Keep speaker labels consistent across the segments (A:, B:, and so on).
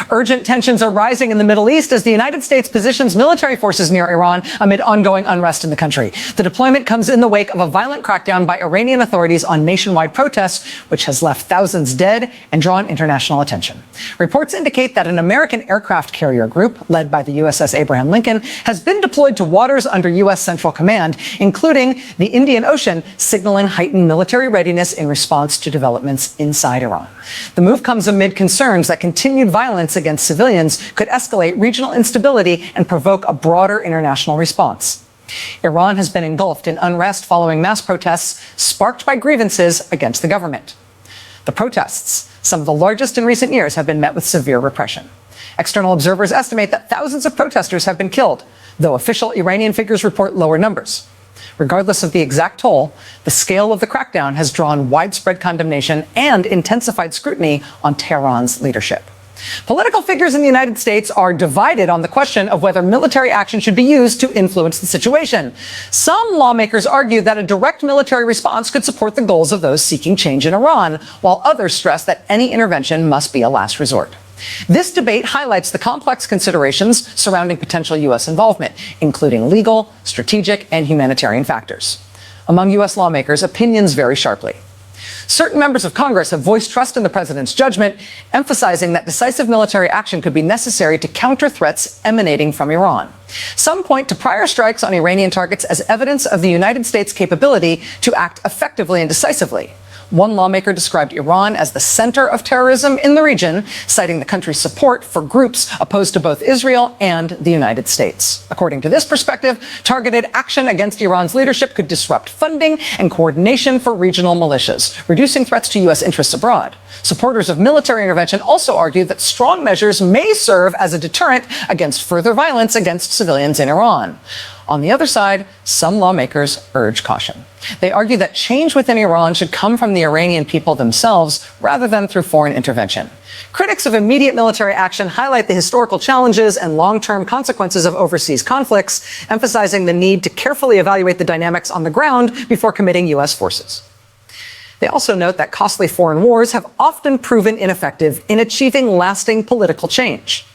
A: Urgent tensions are rising in the Middle East as the United States positions military forces near Iran amid ongoing unrest in the country. The deployment comes in the wake of a violent crackdown by Iranian authorities on nationwide protests, which has left thousands dead and drawn international attention. Reports indicate that an American aircraft carrier group, led by the USS Abraham Lincoln, has been deployed to waters under U.S. Central Command, including the Indian Ocean, signaling heightened military readiness in response to developments inside Iran. The move comes amid concerns that continued violence against civilians could escalate regional instability and provoke a broader international response. Iran has been engulfed in unrest following mass protests sparked by grievances against the government. The protests, some of the largest in recent years, have been met with severe repression. External observers estimate that thousands of protesters have been killed, though official Iranian figures report lower numbers. Regardless of the exact toll, the scale of the crackdown has drawn widespread condemnation and intensified scrutiny on Tehran's leadership. Political figures in the United States are divided on the question of whether military action should be used to influence the situation. Some lawmakers argue that a direct military response could support the goals of those seeking change in Iran, while others stress that any intervention must be a last resort. This debate highlights the complex considerations surrounding potential U.S. involvement, including legal, strategic, and humanitarian factors. Among U.S. lawmakers, opinions vary sharply. Certain members of Congress have voiced trust in the president's judgment, emphasizing that decisive military action could be necessary to counter threats emanating from Iran. Some point to prior strikes on Iranian targets as evidence of the United States' capability to act effectively and decisively. One lawmaker described Iran as the center of terrorism in the region, citing the country's support for groups opposed to both Israel and the United States. According to this perspective, targeted action against Iran's leadership could disrupt funding and coordination for regional militias, reducing threats to U.S. interests abroad. Supporters of military intervention also argue that strong measures may serve as a deterrent against further violence against civilians in Iran. On the other side, some lawmakers urge caution. They argue that change within Iran should come from the Iranian people themselves rather than through foreign intervention. Critics of immediate military action highlight the historical challenges and long-term consequences of overseas conflicts, emphasizing the need to carefully evaluate the dynamics on the ground before committing U.S. forces. They also note that costly foreign wars have often proven ineffective in achieving lasting political change.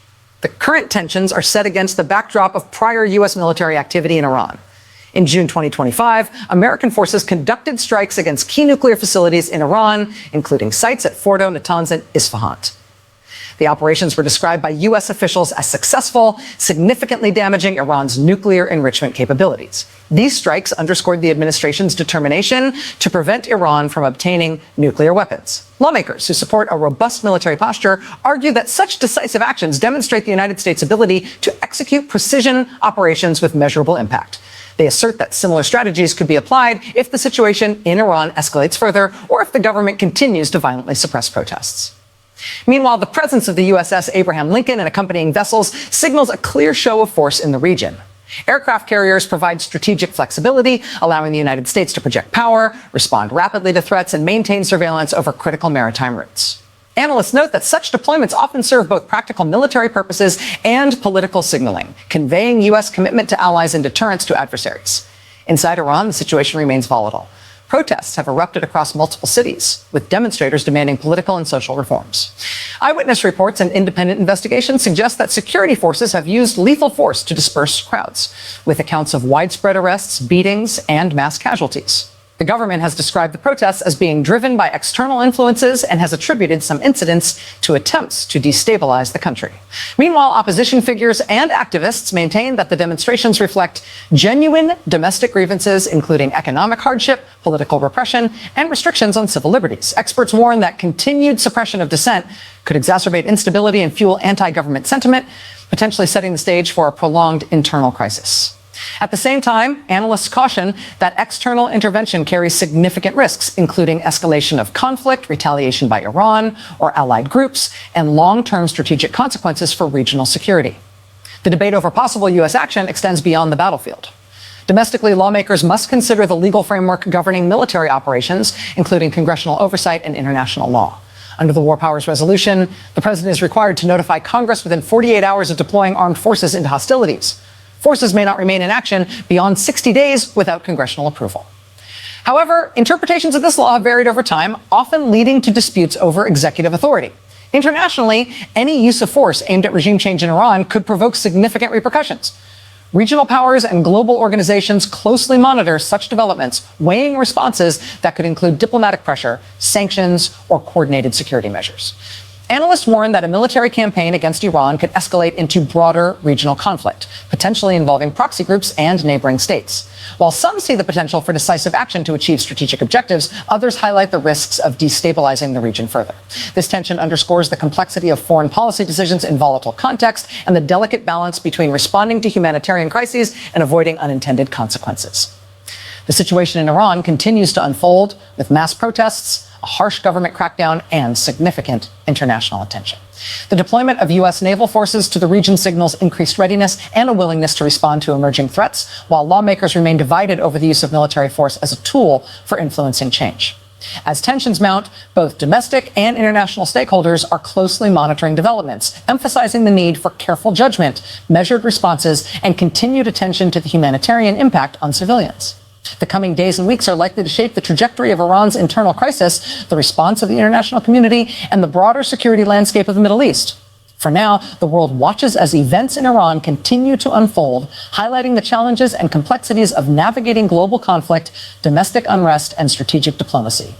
A: The current tensions are set against the backdrop of prior U.S. military activity in Iran. In June 2025, American forces conducted strikes against key nuclear facilities in Iran, including sites at Fordo, Natanz, and Isfahan. The operations were described by U.S. officials as successful, significantly damaging Iran's nuclear enrichment capabilities. These strikes underscored the administration's determination to prevent Iran from obtaining nuclear weapons. Lawmakers who support a robust military posture argue that such decisive actions demonstrate the United States' ability to execute precision operations with measurable impact. They assert that similar strategies could be applied if the situation in Iran escalates further or if the government continues to violently suppress protests. Meanwhile, the presence of the USS Abraham Lincoln and accompanying vessels signals a clear show of force in the region. Aircraft carriers provide strategic flexibility, allowing the United States to project power, respond rapidly to threats, and maintain surveillance over critical maritime routes. Analysts note that such deployments often serve both practical military purposes and political signaling, conveying U.S. commitment to allies and deterrence to adversaries. Inside Iran, the situation remains volatile. Protests have erupted across multiple cities, with demonstrators demanding political and social reforms. Eyewitness reports and independent investigations suggest that security forces have used lethal force to disperse crowds, with accounts of widespread arrests, beatings, and mass casualties. The government has described the protests as being driven by external influences and has attributed some incidents to attempts to destabilize the country. Meanwhile, opposition figures and activists maintain that the demonstrations reflect genuine domestic grievances, including economic hardship, political repression, and restrictions on civil liberties. Experts warn that continued suppression of dissent could exacerbate instability and fuel anti-government sentiment, potentially setting the stage for a prolonged internal crisis. At the same time, analysts caution that external intervention carries significant risks, including escalation of conflict, retaliation by Iran or allied groups, and long-term strategic consequences for regional security. The debate over possible U.S. action extends beyond the battlefield. Domestically, lawmakers must consider the legal framework governing military operations, including congressional oversight and international law. Under the War Powers Resolution, the president is required to notify Congress within 48 hours of deploying armed forces into hostilities. Forces may not remain in action beyond 60 days without congressional approval. However, interpretations of this law have varied over time, often leading to disputes over executive authority. Internationally, any use of force aimed at regime change in Iran could provoke significant repercussions. Regional powers and global organizations closely monitor such developments, weighing responses that could include diplomatic pressure, sanctions, or coordinated security measures. Analysts warn that a military campaign against Iran could escalate into broader regional conflict, potentially involving proxy groups and neighboring states. While some see the potential for decisive action to achieve strategic objectives, others highlight the risks of destabilizing the region further. This tension underscores the complexity of foreign policy decisions in volatile contexts and the delicate balance between responding to humanitarian crises and avoiding unintended consequences. The situation in Iran continues to unfold with mass protests, a harsh government crackdown, and significant international attention. The deployment of U.S. naval forces to the region signals increased readiness and a willingness to respond to emerging threats, while lawmakers remain divided over the use of military force as a tool for influencing change. As tensions mount, both domestic and international stakeholders are closely monitoring developments, emphasizing the need for careful judgment, measured responses, and continued attention to the humanitarian impact on civilians. The coming days and weeks are likely to shape the trajectory of Iran's internal crisis, the response of the international community, and the broader security landscape of the Middle East. For now, the world watches as events in Iran continue to unfold, highlighting the challenges and complexities of navigating global conflict, domestic unrest, and strategic diplomacy.